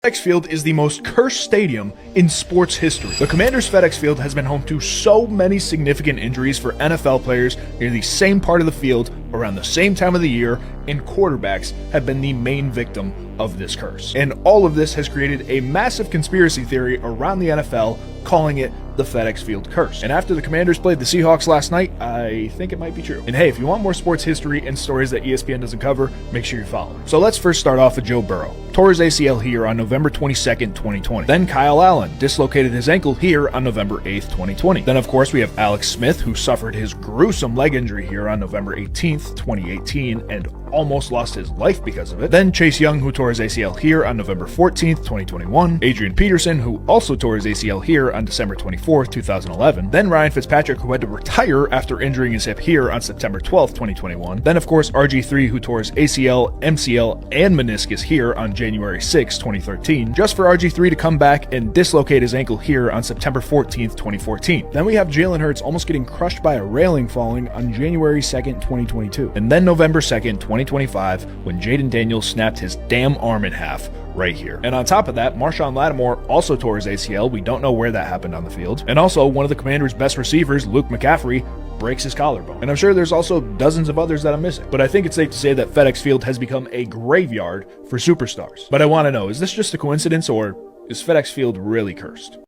FedEx Field is the most cursed stadium in sports history. The Commanders FedEx Field has been home to so many significant injuries for NFL players near the same part of the field around the same time of the year, and quarterbacks have been the main victim of this curse. And all of this has created a massive conspiracy theory around the NFL, calling it the FedEx Field curse. And after the Commanders played the Seahawks last night, I think it might be true. And hey, if you want more sports history and stories that ESPN doesn't cover, make sure you follow. So let's first start off with Joe Burrow. Tore his ACL here on November 22nd, 2020. Then Kyle Allen dislocated his ankle here on November 8th, 2020. Then of course we have Alex Smith, who suffered his gruesome leg injury here on November 18th, 2018, and almost lost his life because of it. Then Chase Young, who tore his ACL here on November 14th, 2021. Adrian Peterson, who also tore his ACL here on December 24th, 2011. Then Ryan Fitzpatrick, who had to retire after injuring his hip here on September 12th, 2021. Then of course RG3, who tore his ACL, MCL, and meniscus here on January 6, 2013, just for RG3 to come back and dislocate his ankle here on September 14th, 2014. Then we have Jalen Hurts almost getting crushed by a railing falling on January 2nd, 2022. And then November 2nd, 2025, when Jayden Daniel snapped his damn arm in half right here. And on top of that, Marshawn Lattimore also tore his ACL. We don't know where that happened on the field. And also, one of the Commanders' best receivers, Luke McCaffrey, breaks his collarbone. And I'm sure there's also dozens of others that I'm missing. But I think it's safe to say that FedEx Field has become a graveyard for superstars. But I want to know, is this just a coincidence, or is FedEx Field really cursed?